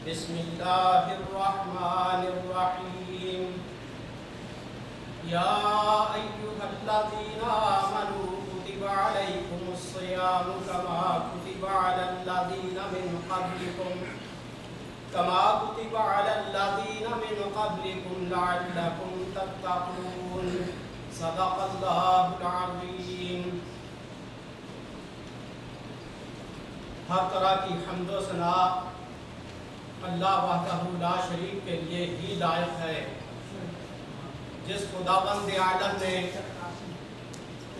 بسم اللہ الرحمن الرحیم یا ایھا الذین آمنوا کتب علیکم الصیام کما کتب علی الذین من قبلکم لعلکم تتقون صدق اللہ العظیم۔ ہر طرح کی حمد و ثنا اللہ وحدہ لا شریک کے لیے ہی لائق ہے، جس خداوند عالم نے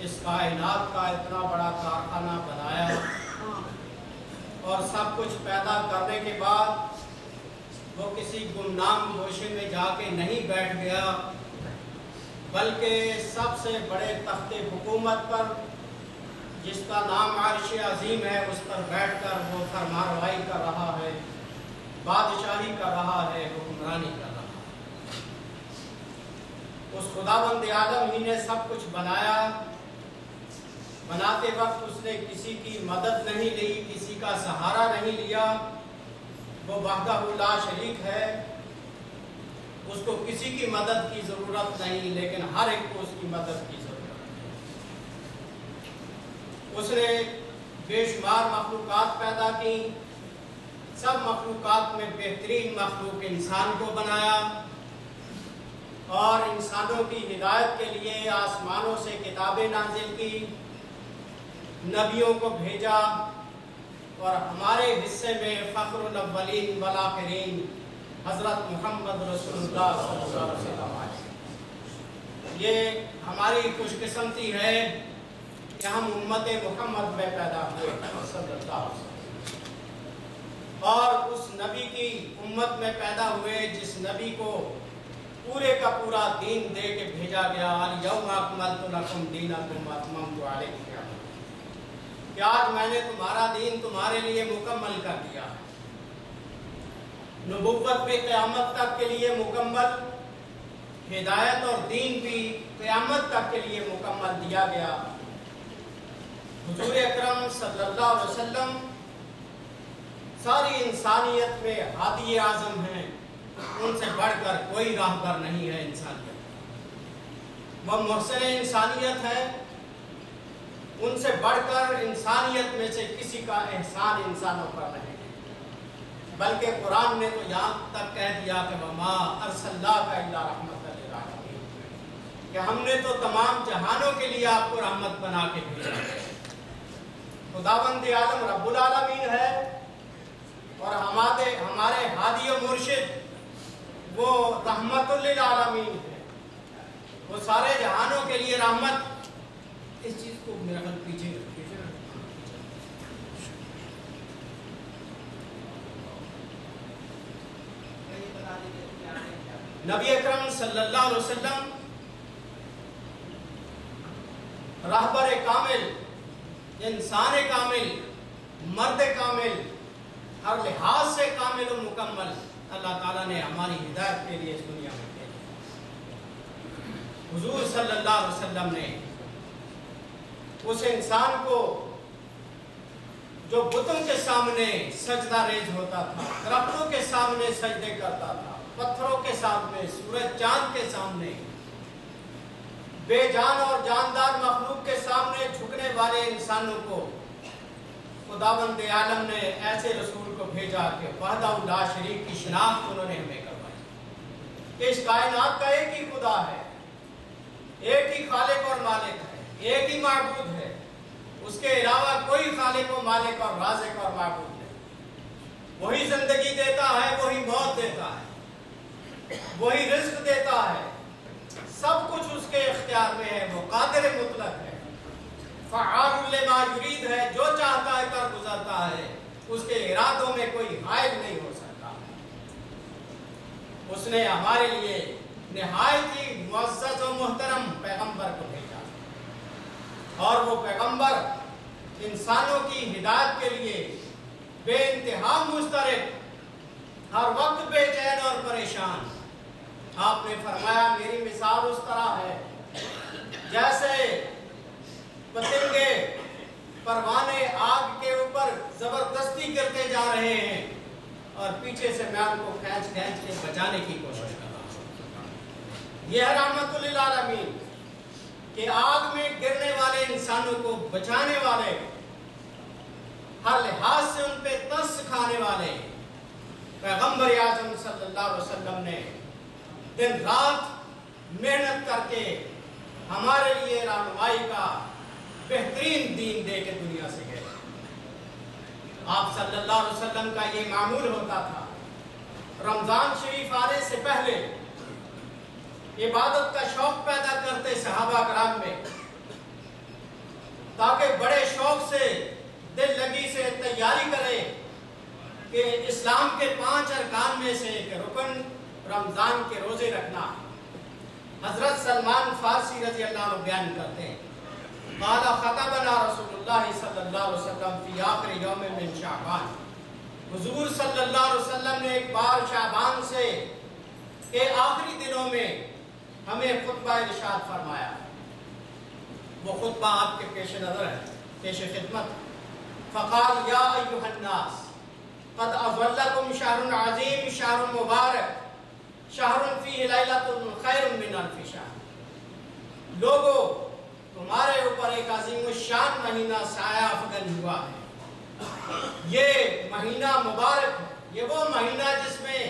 اس کائنات کا اتنا بڑا کارخانہ بنایا اور سب کچھ پیدا کرنے کے بعد وہ کسی گمنام گوشے میں جا کے نہیں بیٹھ گیا، بلکہ سب سے بڑے تخت حکومت پر جس کا نام عرش عظیم ہے اس پر بیٹھ کر وہ فرمانروائی کر رہا ہے، بادشاہی کر رہا ہے، حکمرانی کر رہا ہے۔ اس خداوند عالم ہی نے سب کچھ بنایا، بناتے وقت اس نے کسی کی مدد نہیں لی، کسی کا سہارا نہیں لیا، وہ وحدہ لا شریک ہے، اس کو کسی کی مدد کی ضرورت نہیں، لیکن ہر ایک کو اس کی مدد کی ضرورت ہے۔ اس نے بے شمار مخلوقات پیدا کی، سب مخلوقات میں بہترین مخلوق انسان کو بنایا اور انسانوں کی ہدایت کے لیے آسمانوں سے کتابیں نازل کی، نبیوں کو بھیجا، اور ہمارے حصے میں فخر الاولین والآخرین حضرت محمد رسول اللہ صلی اللہ علیہ وسلم آئے۔ یہ ہماری خوش قسمتی ہے کہ ہم امت محمد میں پیدا ہوئے صلی اللہ علیہ وسلم، اور اس نبی کی امت میں پیدا ہوئے جس نبی کو پورے کا پورا دین دے کے بھیجا گیا، الیوم اکملت لکم دینکم واتممت علیکم نعمتی، کہ آج میں نے تمہارا دین تمہارے لیے مکمل کر دیا ہے۔ نبوت بھی قیامت تک کے لیے مکمل، ہدایت اور دین بھی قیامت تک کے لیے مکمل دیا گیا۔ حضور اکرم صلی اللہ علیہ وسلم ساری انسانیت میں ہادی اعظم ہیں، ان سے بڑھ کر کوئی راہبر نہیں ہے انسانیت، وہ محسن انسانیت ہے، ان سے بڑھ کر انسانیت میں سے کسی کا احسان انسانوں پر نہیں ہے، بلکہ قرآن نے تو یہاں تک کہہ دیا کہ وَمَا أَرْسَلْنَاكَ إِلَّا رَحْمَةً لِلْعَالَمِينَ، کہ ہم نے تو تمام جہانوں کے لیے آپ کو رحمت بنا کے بھیجا ہے۔ خداوند عالم رب العالمین ہے، اور ہمارے ہادی و مرشد وہ رحمت للعالمین ہے، وہ سارے جہانوں کے لیے رحمت۔ اس چیز کو میرا خیال پیچھے نبی اکرم صلی اللہ علیہ وسلم راہبر کامل، انسان کامل، مرد کامل، ہر لحاظ سے کامل و مکمل اللہ تعالیٰ نے ہماری ہدایت کے لیے اس دنیا میں بھیجا۔ حضور صلی اللہ علیہ وسلم نے اس انسان کو جو بتوں کے سامنے سجدہ ریز ہوتا تھا، درختوں کے سامنے سجدے کرتا تھا، پتھروں کے سامنے، سورج چاند کے سامنے، بے جان اور جاندار مخلوق کے سامنے جھکنے والے انسانوں کو خداوند عالم نے ایسے رسول کو بھیجا کہ وحدہ لا شریک کی شناخت انہوں نے ہمیں کروائی کہ اس کائنات کا ایک ہی خدا ہے، ایک ہی خالق اور مالک ہے، ایک ہی معبود ہے، اس کے علاوہ کوئی خالق و مالک اور رازق اور معبود نہیں۔ وہی زندگی دیتا ہے، وہی موت دیتا ہے، وہی رزق دیتا ہے، سب کچھ اس کے اختیار میں ہے، وہ قادر مطلق ہے، فعال لما یرید ہے، جو چاہتا ہے کر گزرتا ہے، اس کے ارادوں میں کوئی حائل نہیں ہو سکتا۔ اس نے ہمارے لیے نہایت ہی معزز و محترم پیغمبر کو بھیجا، اور وہ پیغمبر انسانوں کی ہدایت کے لیے بے انتہا مسترد، ہر وقت بے چین اور پریشان۔ آپ نے فرمایا میری مثال اس طرح ہے جیسے پتنگے پروانے آگ کے اوپر زبردستی کرتے جا رہے ہیں، اور پیچھے سے میں ان کو کھینچ کے بچانے کی کوشش کر رہا ہوں۔ یہ ہے رحمت للعالمین کہ آگ میں گرنے والے انسانوں کو بچانے والے، ہر لحاظ سے ان پہ ترس کھانے والے پیغمبر اعظم صلی اللہ علیہ وسلم نے دن رات محنت کر کے ہمارے لیے رہنمائی کا بہترین دین دے کے دنیا سے گئے۔ آپ صلی اللہ علیہ وسلم کا یہ معمول ہوتا تھا، رمضان شریف آنے سے پہلے عبادت کا شوق پیدا کرتے صحابہ کرام میں، تاکہ بڑے شوق سے دل لگی سے تیاری کرے کہ اسلام کے 5 ارکان میں سے ایک رکن رمضان کے روزے رکھنا۔ حضرت سلمان فارسی رضی اللہ عنہ بیان کرتے ہیں، قال خطبنا رسول اللہ صلی اللہ علیہ وسلم فی آخر یوم من شعبان، حضور صلی اللہ علیہ وسلم نے ایک بار شعبان سے کے آخری دنوں میں ہمیں خطبہ ارشاد فرمایا۔ وہ خطبہ آپ کے پیش نظر ہے، پیش خدمت۔ فقال یا ایھا الناس قد اظلکم شہر عظیم، شہر مبارک، شہر فیہ لیلۃ خیر من الف شہر۔ لوگوں، تمہارے اوپر ایک عظیم الشان مہینہ سایہ افغن ہوا ہے۔ یہ مہینہ مبارک ہے، یہ وہ مہینہ جس میں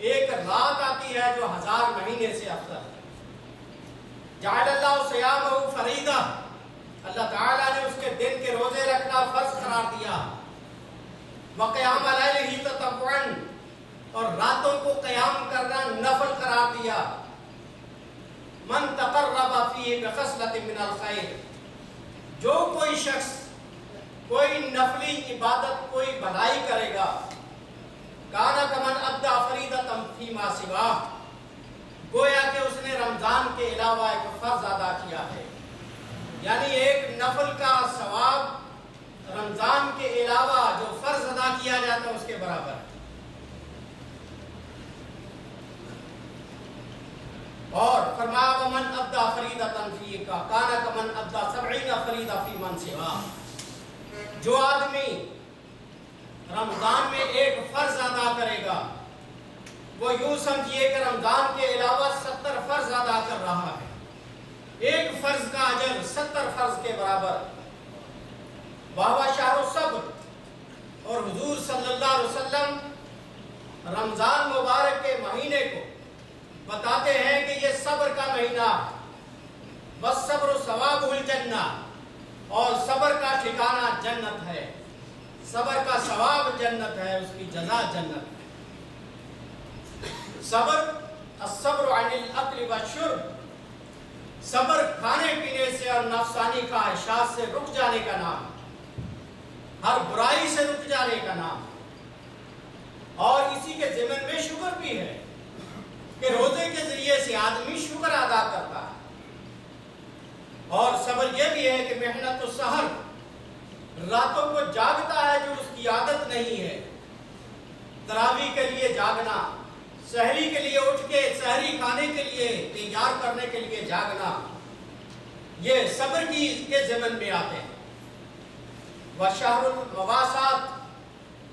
ایک رات آتی ہے جو 1000 مہینے سے افضل ہے۔ جعل اللہ صیامہ فریضہ، اللہ تعالیٰ نے اس کے دن کے روزے رکھنا فرض قرار دیا۔ وقیام اللیل تطوعا، اور راتوں کو قیام کرنا نفل قرار دیا۔ من تقرب فیہ بخصلۃ من الخیر، جو کوئی شخص کوئی نفلی عبادت، کوئی بھلائی کرے گا، کانا کمن ادى فریضۃ فیما سواہ، گویا کہ اس نے رمضان کے علاوہ ایک فرض ادا کیا ہے۔ یعنی ایک نفل کا ثواب رمضان کے علاوہ جو فرض ادا کیا جاتا ہے اس کے برابر ہے۔ اور فرمایا ومن ادى فریضۃ فیہ کانا کمن ادى 70 فریضۃ فی من سواہ، جو آدمی رمضان میں ایک فرض ادا کرے گا وہ یوں سمجھیے کہ رمضان کے علاوہ 70 فرض ادا کر رہا ہے۔ ایک فرض کا اجر 70 فرض کے برابر۔ وَهُوَ شَهْرُ الصَّبْرِ، اور حضور صلی اللہ علیہ وسلم رمضان مبارک کے مہینے کو بتاتے ہیں کہ یہ صبر کا مہینہ ہے۔ وَالصَّبْرُ ثَوَابُهُ الْجَنَّةُ، اور صبر کا ٹھکانہ جنت ہے، صبر کا ثواب جنت ہے، اس کی جزا جنت ہے۔ صبر، الصبر عن الاکل والشرب، صبر کھانے پینے سے اور نفسانی خواہشات سے رک جانے کا نام، ہر برائی سے رک جانے کا نام۔ اور اسی کے ضمن میں شکر بھی ہے کہ روزے کے ذریعے سے آدمی شکر ادا کرتا ہے۔ اور صبر یہ بھی ہے کہ محنت السحر، راتوں کو جاگتا ہے جو اس کی عادت نہیں ہے، تراویح کے لیے جاگنا، سحری کے لیے اٹھ کے سحری کھانے کے لیے تیار کرنے کے لیے جاگنا، یہ صبر کے ضمن میں آتے ہیں۔ وشہر المواسات،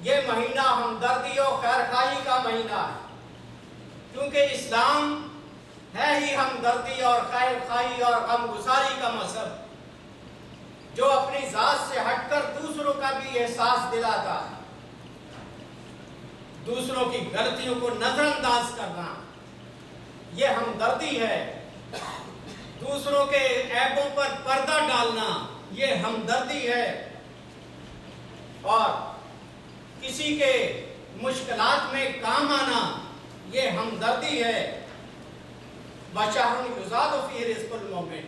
یہ مہینہ ہمدردی اور خیرخواہی کا مہینہ ہے، کیونکہ اسلام ہے ہی ہمدردی اور خیرخواہی اور غمگساری کا مذہب، جو اپنی ذات سے ہٹ کر دوسروں کا بھی احساس دلاتا ہے۔ دوسروں کی غلطیوں کو نظر انداز کرنا یہ ہمدردی ہے، دوسروں کے عیبوں پر پردہ ڈالنا یہ ہمدردی ہے، اور کسی کے مشکلات میں کام آنا یہ ہمدردی ہے۔ وَشَهْرٌ يُزَادُ فِيهِ رِزْقُ الْمُؤْمِنِ،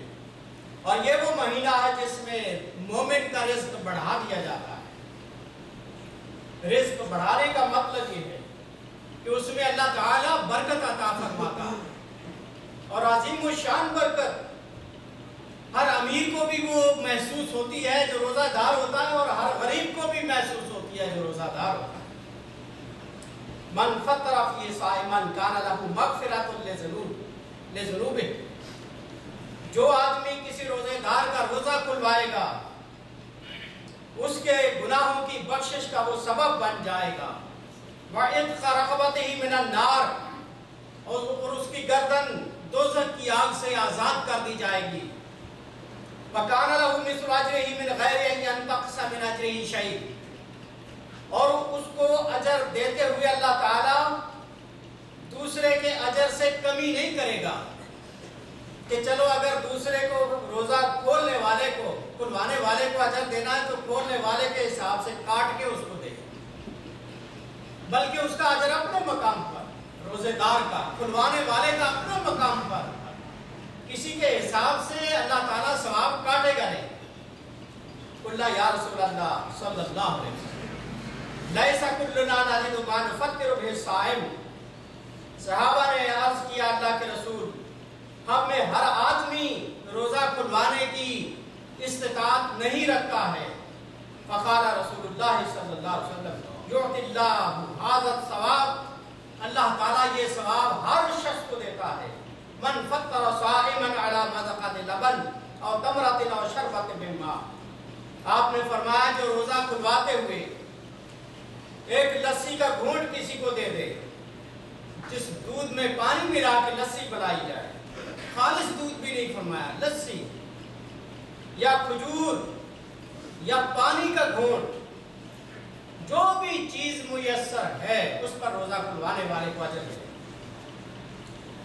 اور یہ وہ مہینہ ہے جس میں مومن کا رزق بڑھا دیا جاتا ہے۔ رزق بڑھانے کا مطلب یہ ہے کہ اس میں اللہ تعالیٰ برکت عطا فرماتا ہے، اور عظیم الشان برکت ہر امیر کو بھی وہ محسوس ہوتی ہے جو روزہ دار ہوتا ہے، اور ہر غریب کو بھی محسوس ہوتی ہے جو روزہ دار ہوتا ہے۔ من فطر فی صائما کان لہ مغفرۃ لذنوبہ، جو آدمی کسی روزے دار کا روزہ کھلوائے گا اس کے گناہوں کی بخشش کا وہ سبب بن جائے گا۔ وَعِتْقَ رَقَبَتِهِ مِنَ النَّارِ، اور اس کی گردن دوزخ کی آگ سے آزاد کر دی جائے گی. وَكَانَ لَهُ مِثْلُ أَجْرِهِ مِنْ غَيْرِ أَنْ يَنْتَقِصَ مِنْ أَجْرِهِ شَيْءٌ، اور اس کو اجر دیتے ہوئے اللہ تعالی دوسرے کے اجر سے کمی نہیں کرے گا کہ چلو اگر دوسرے کو روزہ کھولنے والے کو کھلوانے والے کو اجر دینا ہے تو کھولنے والے کے حساب سے کاٹ کے اس کو دے، بلکہ اس کا اجر اپنے مقام پر، روزے دار کا کھلوانے والے کا اپنے مقام پر، کسی کے حساب سے اللہ تعالیٰ ثواب کاٹے گا نہیں. قُلْ یا رسول اللہ صلی اللہ علیہ وسلم لَيْسَ كُلُّنَا نَجِدُ مَا نُفَطِّرُ بِهِ الصَّائِمَ، صحابہ نے عرض کیا اللہ کے رسول، ہم میں ہر آدمی روزہ کھلوانے کی استطاعت نہیں رکھتا ہے. فقال رسول اللہ صلی اللہ علیہ وسلم یعطی اللہ ھذا الثواب، اللہ تعالیٰ یہ ثواب ہر شخص کو دیتا ہے. من فطر صائما علی مذقۃ لبن او تمرۃ او شربۃ من ماء، آپ نے فرمایا جو روزہ کھلواتے ہوئے ایک لسی کا گھونٹ کسی کو دے دے، جس دودھ میں پانی ملا کے لسی بنائی جائے، خالص دودھ بھی نہیں فرمایا، لسی یا کھجور یا پانی کا گھونٹ، جو بھی چیز میسر ہے اس پر روزہ کھلوانے والے کو اجر ملے.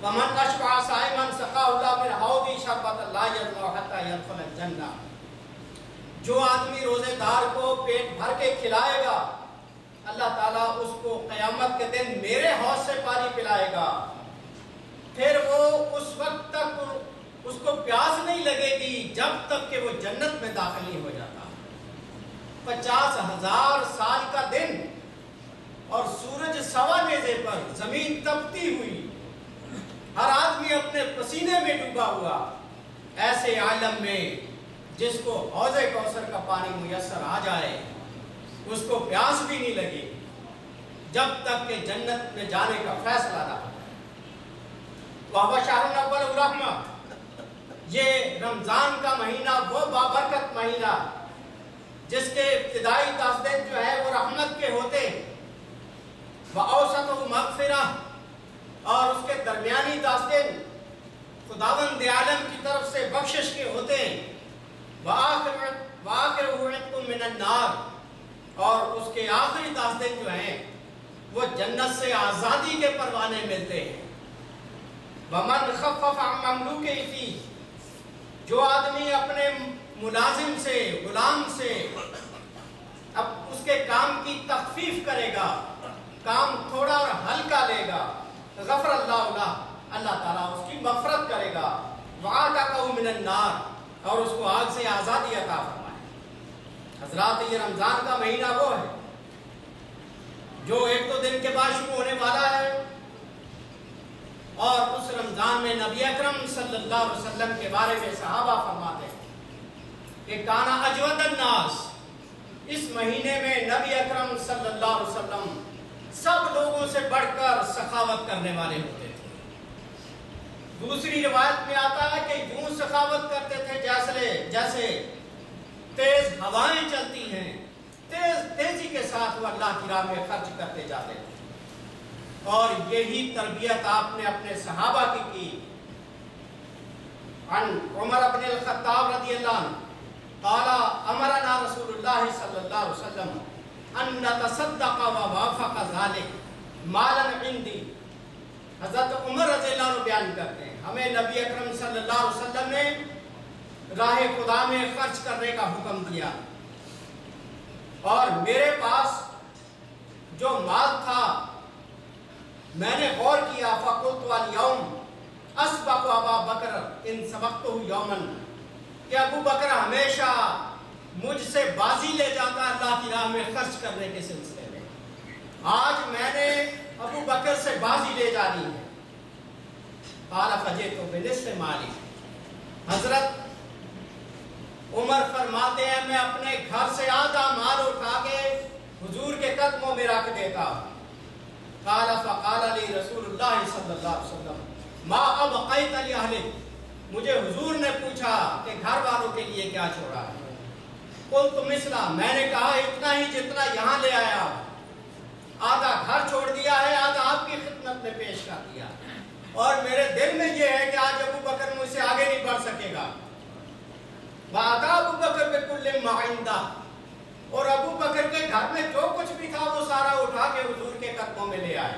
وَمَنْ أَشْبَعَ صَائِمًا سَقَاهُ اللَّهُ مِنْ حَوْضِهِ شَرْبَةً لَا يَظْمَأُ حَتَّى يَدْخُلَ الْجَنَّةَ، جو آدمی روزے دار کو پیٹ بھر کے کھلائے گا اللہ تعالیٰ اس کو قیامت کے دن میرے حوض سے پانی پلائے گا، پھر وہ اس وقت تک اس کو پیاس نہیں لگے گی جب تک کہ وہ جنت میں داخل نہیں ہو جاتا. 50,000 سال کا دن اور سورج سوا نیزے پر، زمین تپتی ہوئی، ہر آدمی اپنے پسینے میں ڈوبا ہوا، ایسے عالم میں جس کو حوض کوثر کا پانی میسر آ جائے اس کو پیاس بھی نہیں لگی جب تک کہ جنت میں جانے کا فیصلہ نہ ہو. وَهُوَ شَهْرٌ أَوَّلُهُ رَحْمَةٌ، یہ رمضان کا مہینہ وہ بابرکت مہینہ جس کے ابتدائی 10 دن جو ہے وہ رحمت کے ہوتے ہیں. وَأَوْسَطُهُ مَغْفِرَةٌ، اور اس کے درمیانی 10 دن خداوند عالم کی طرف سے بخشش کے ہوتے ہیں. وَآخِرُهُ عِتْقٌ مِّنَ النَّارِ، اور اس کے آخری 10 دن جو ہیں وہ جنت سے آزادی کے پروانے ملتے ہیں. وَمَنْ خَفَّفَ عَنْ مَمْلُوكِهِ فِيهِ، جو آدمی اپنے ملازم سے، غلام سے اب اس کے کام کی تخفیف کرے گا، کام تھوڑا اور ہلکا لے گا، غفر اللہ لہ، اللہ تعالیٰ اس کی مغفرت کرے گا. وَعَتَقَهُ مِنَ النَّارِ، اور اس کو آگ سے آزادی عطا فرمائے. حضرات یہ رمضان کا مہینہ وہ ہے جو 1-2 دن کے بعد شروع ہونے والا ہے، اور اس رمضان میں نبی اکرم صلی اللہ علیہ وسلم کے بارے میں صحابہ فرماتے ہیں کہ کانا اجود الناس، اس مہینے میں نبی اکرم صلی اللہ علیہ وسلم سب لوگوں سے بڑھ کر سخاوت کرنے والے ہوتے تھے. دوسری روایت میں آتا ہے کہ یوں سخاوت کرتے تھے جیسے تیز ہوائیں چلتی ہیں، تیزی کے ساتھ وہ اللہ کی راہ میں خرچ کرتے جاتے تھے. اور یہی تربیت آپ نے اپنے صحابہ کی. عن عمر بن الخطاب رضی اللہ عنہ قال امرنا رسول اللہ صلی اللہ علیہ وسلم ان نتصدق ووافق ذلك مالا عندي. حضرت عمر رضی اللہ عنہ بیان کرتے ہیں ہمیں نبی اکرم صلی اللہ علیہ وسلم نے راہ خدا میں خرچ کرنے کا حکم دیا، اور میرے پاس جو مال تھا میں نے غور کیا. فقلت والیوم اسبق ابا بکر ان سبقتہ یوما، کہ ابو بکر ہمیشہ مجھ سے بازی لے جاتا ہے اللہ کی راہ میں خرچ کرنے کے سلسلے میں، آج میں نے ابو بکر سے بازی لے جانی ہے. قال فجئت بنصف مالی، حضرت عمر فرماتے ہیں میں اپنے گھر سے آدھا مال اٹھا کے حضور کے قدموں میں رکھ دیتا. قال فقال لی رسول اللہ صلی اللہ علیہ وسلم ما ابقیت لأہلک، مجھے حضور نے پوچھا کہ گھر والوں کے لیے کیا چھوڑا ہے. قلت مثلا، میں نے کہا اتنا ہی جتنا یہاں لے آیا. آدھا گھر چھوڑ دیا ہے، آدھا آپ کی خدمت میں پیش کر دیا، اور میرے دل میں یہ ہے کہ آج ابو بکر مجھ سے آگے نہیں بڑھ سکے گا۔ وَعَطَا ابو بکر بِكُلِّ مَا عِندَهُ، اور ابو بکر کے گھر میں جو کچھ بھی تھا وہ سارا اٹھا کے حضور کے قدموں میں لے آئے۔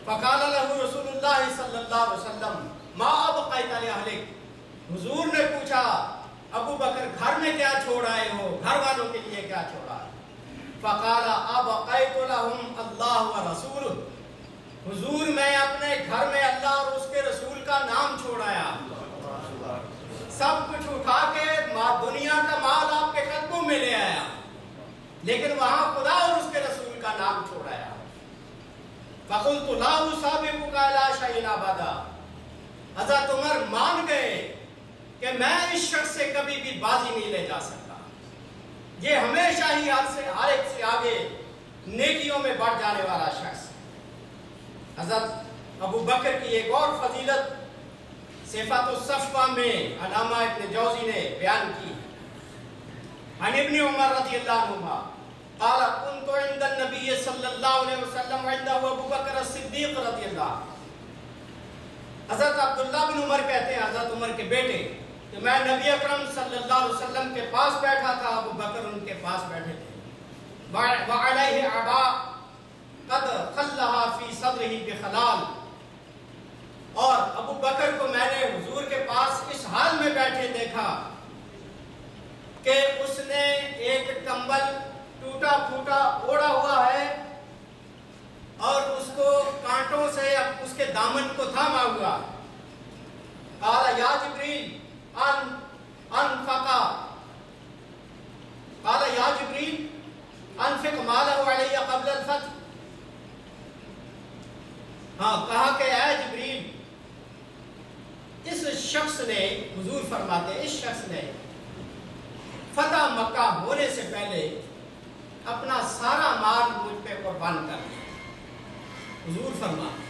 فَقَالَ لَهُ رسول اللہ صلی اللہ علیہ وسلم مَا أَبْقَيْتَ لِأَهْلِكَ، حضور نے پوچھا ابو بکر گھر میں کیا چھوڑ آئے ہو، گھر والوں کے لیے کیا چھوڑا؟ فَقَالَ أَبْقَيْتُ لَهُمْ اللَّهُ وَرَسُولُهُ، حضور میں اپنے گھر میں اللہ اور اس کے رسول کا نام چھوڑ آیا، سب کچھ اٹھا کے دنیا کا مال آپ کے قدموں میں لے آیا، لیکن وہاں خدا اور اس کے رسول کا نام چھوڑ آیا۔ فَقُلْتُ لَا أُصَابِقُكَ إِلَىٰ شَيْءٍ أَبَدًا، حضرت عمر مان گئے کہ میں اس شخص سے کبھی بھی بازی نہیں لے جا سکتا، یہ ہمیشہ ہی ہر ایک سے آگے نیکیوں میں بڑھ جانے والا شخص۔ حضرت ابو بکر کی ایک اور فضیلت صفات الصفوہ میں علامہ ابن جوزی نے بیان کی۔ عن ابن عمر رضی اللہ عنہما قال كنت عند النبي صلی اللہ علیہ وسلم عنده ابو بکر الصدیق رضی اللہ۔ حضرت عبداللہ بن عمر کہتے ہیں، حضرت عمر کے بیٹے، کہ میں نبی اکرم صلی اللہ علیہ وسلم کے پاس بیٹھا تھا، ابو بکر ان کے پاس بیٹھے تھے۔ وعلیہ عباء قد خلها فی صدرہ بخلال، اور ابو بکر کو میں نے حضور کے پاس اس حال میں بیٹھے دیکھا کہ اس نے ایک کمبل ٹوٹا پھوٹا اوڑا ہوا ہے اور اس کو کانٹوں سے اس کے دامن کو تھاما ہوا۔ قال یا جبریل انفقا، قال یا جبریل انفق مالہ علی قبل الفتح، کہا کہ اے جبریل، اس شخص نے، حضور فرماتے ہیں اس شخص نے فتح مکہ ہونے سے پہلے اپنا سارا مال مجھ پہ قربان کر دیا۔ حضور فرماتے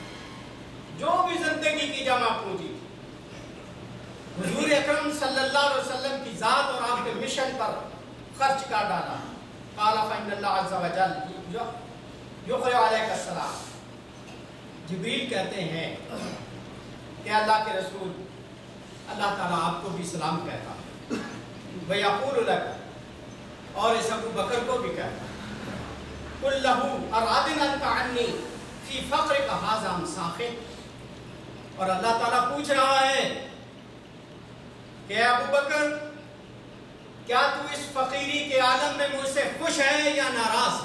جو بھی زندگی کی جمع پونجی حضور اکرم صلی اللہ علیہ وسلم کی ذات اور آپ کے مشن پر خرچ کر ڈالا۔ قال فإن اللہ عز وجل یقرئ علیک السلام، جبریل کہتے ہیں کہ اللہ کے رسول اللہ تعالیٰ آپ کو بھی سلام کہتا ہے، وَيَقُولُ لَكَ، اور اس ابو بکر کو بھی کہتا ہے، قُلْ لَهُ أَرَادٍ أَنْتَ عَنِّي فِي فَقْرِكَ هَذَا مُسَاخِرٌ، اور اللہ تعالیٰ پوچھ رہا ہے کہ ابو بکر کیا تو اس فقیری کے عالم میں مجھ سے خوش ہے یا ناراض؟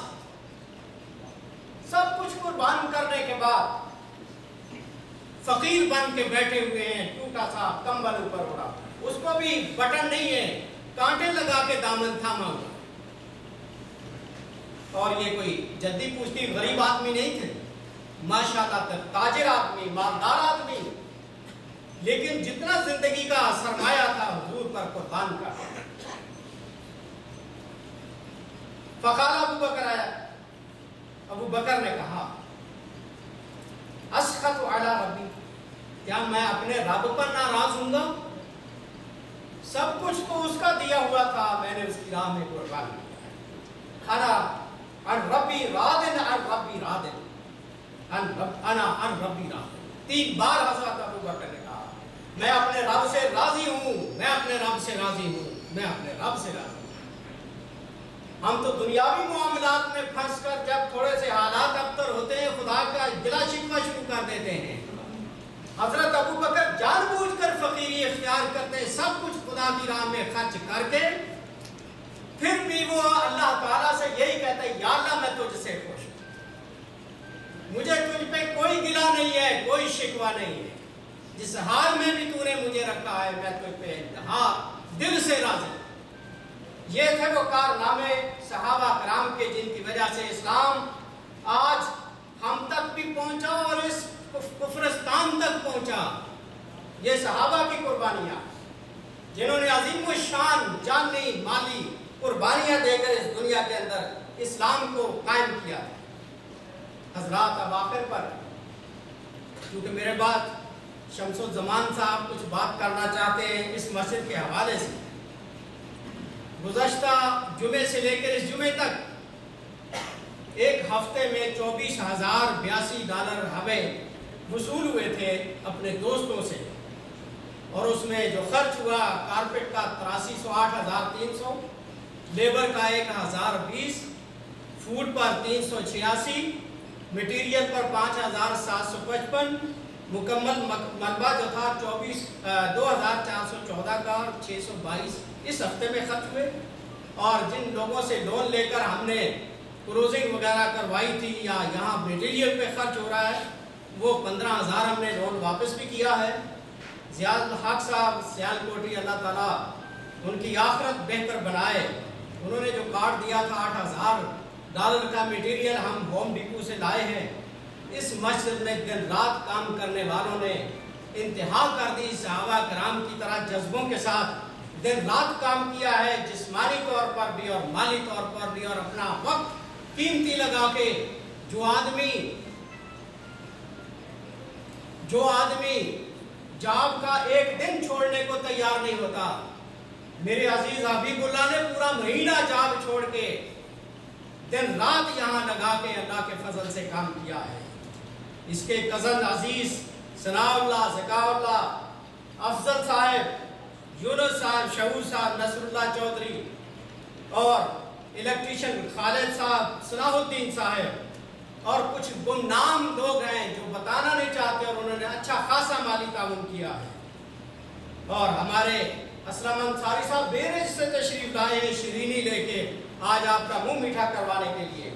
سب کچھ قربان کرنے کے بعد فقیر بن کے بیٹھے ہوئے ہیں، ٹوٹا سا کمبل اوپر اڑا، اس کو بھی بٹن نہیں ہے، کانٹے لگا کے دامن تھاما ہوا، اور یہ کوئی جدی پوچھتی غریب آدمی نہیں تھے، ماشاءاللہ تاجر آدمی، مالدار آدمی، لیکن جتنا زندگی کا سرمایہ تھا حضور پر قربان کر۔ فقال ابو بکر آیا، ابو بکر نے کہا اسخط علی ربی، کیا میں اپنے رب پر ناراض ہوں گا؟ سب کچھ تو اس کا دیا ہوا تھا، میں نے اس کی راہ میں قربان کیا۔ انا عن ربی راضٍ عن ربی راضٍ انا عن ربی راضٍ، 3 بار حضرت ابو بکر نے کہا میں اپنے رب سے راضی ہوں، میں اپنے رب سے راضی ہوں، میں اپنے رب سے راضی ہوں۔ ہم تو دنیاوی معاملات میں پھنس کر جب تھوڑے سے حالات ابتر ہوتے ہیں خدا کا گلا شکوہ شروع کر دیتے ہیں۔ حضرت ابو بکر جان بوجھ کر فقیری اختیار کرتے ہیں، سب کچھ خدا کی راہ میں خرچ کر کے، پھر بھی وہ اللہ تعالیٰ سے یہی کہتے ہیں یا اللہ میں تجھ سے خوش ہوں، مجھے تجھ پہ کوئی گلا نہیں ہے، کوئی شکوہ نہیں ہے، جس حال میں بھی تو نے مجھے رکھا ہے میں تجھ پہ انتہا دل سے راضی ہوں۔ یہ تھے وہ کارنامے صحابہ کرام کے جن کی وجہ سے اسلام آج ہم تک بھی پہنچا اور اس کفرستان تک پہنچا۔ یہ صحابہ کی قربانیاں جنہوں نے عظیم الشان جانی مالی قربانیاں دے کر اس دنیا کے اندر اسلام کو قائم کیا۔ حضرات اب آخر پر کیونکہ میرے بعد شمس الزمان صاحب کچھ بات کرنا چاہتے ہیں اس مسجد کے حوالے سے، گزشتہ جمعے سے لے کر اس جمعے تک ایک ہفتے میں $24,082 ہمیں وصول ہوئے تھے اپنے دوستوں سے، اور اس میں جو خرچ ہوا کارپیٹ کا 8308,300، لیبر کا 1020، فوڈ پر 386، میٹیریل پر 5755، مکمل ملبہ جو تھا 241414 کا اور 622 اس ہفتے میں خرچ ہوئے۔ اور جن لوگوں سے لون لے کر ہم نے کروزنگ وغیرہ کروائی تھی یا یہاں میٹیریل پہ خرچ ہو رہا ہے، وہ 15,000 ہم نے لون واپس بھی کیا ہے۔ ضیاء الحق صاحب سیال کوٹی، اللہ تعالیٰ ان کی آخرت بہتر بنائے، انہوں نے جو کارڈ دیا تھا $8,000 کا میٹیریل ہم ہوم ڈیپو سے لائے ہیں۔ اس مسجد میں دن رات کام کرنے والوں نے انتہا کر دی، صحابہ کرام کی طرح جذبوں کے ساتھ دن رات کام کیا ہے، جسمانی طور پر بھی اور مالی طور پر بھی، اور اپنا وقت قیمتی لگا کے جو آدمی جاب کا ایک دن چھوڑنے کو تیار نہیں ہوتا، میرے عزیز حبیب اللہ نے پورا مہینہ جاب چھوڑ کے دن رات یہاں لگا کے اللہ کے فضل سے کام کیا ہے۔ اس کے کزن عزیز ثناء اللہ، ذکاء اللہ، افضل صاحب، یونس صاحب، شعور صاحب، نصر اللہ چودھری، اور الیکٹریشن خالد صاحب، صلاح الدین صاحب، اور کچھ گمنام لوگ ہیں جو بتانا نہیں چاہتے، اور انہوں نے اچھا خاصا مالی تعاون کیا ہے۔ اور ہمارے اسلم انصاری صاحب بیرج سے تشریف لائے ہیں شیرینی لے کے آج آپ کا منہ میٹھا کروانے کے لیے۔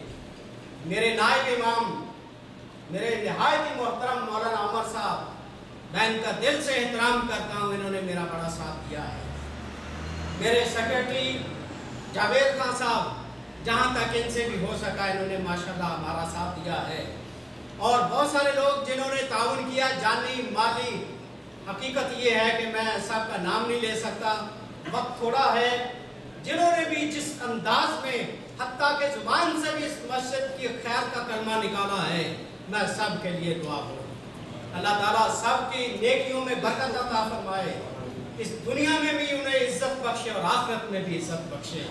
میرے نائب امام، میرے نہایت ہی محترم مولانا عمر صاحب، میں ان کا دل سے احترام کرتا ہوں، انہوں نے میرا بڑا ساتھ دیا ہے۔ میرے سیکرٹری جاوید خان صاحب، جہاں تک ان سے بھی ہو سکا انہوں نے ماشاءاللہ ہمارا ساتھ دیا ہے، اور بہت سارے لوگ جنہوں نے تعاون کیا، جانی مالی۔ حقیقت یہ ہے کہ میں سب کا نام نہیں لے سکتا، وقت تھوڑا ہے، جنہوں نے بھی جس انداز میں حتیٰ کہ زبان سے بھی اس مسجد کی خیر کا کلمہ نکالا ہے، میں سب کے لیے دعا کروں۔ اللہ تعالیٰ سب کی نیکیوں میں برکت عطا فرمائے، اس دنیا میں بھی انہیں عزت بخشے اور آخرت میں بھی عزت بخشے۔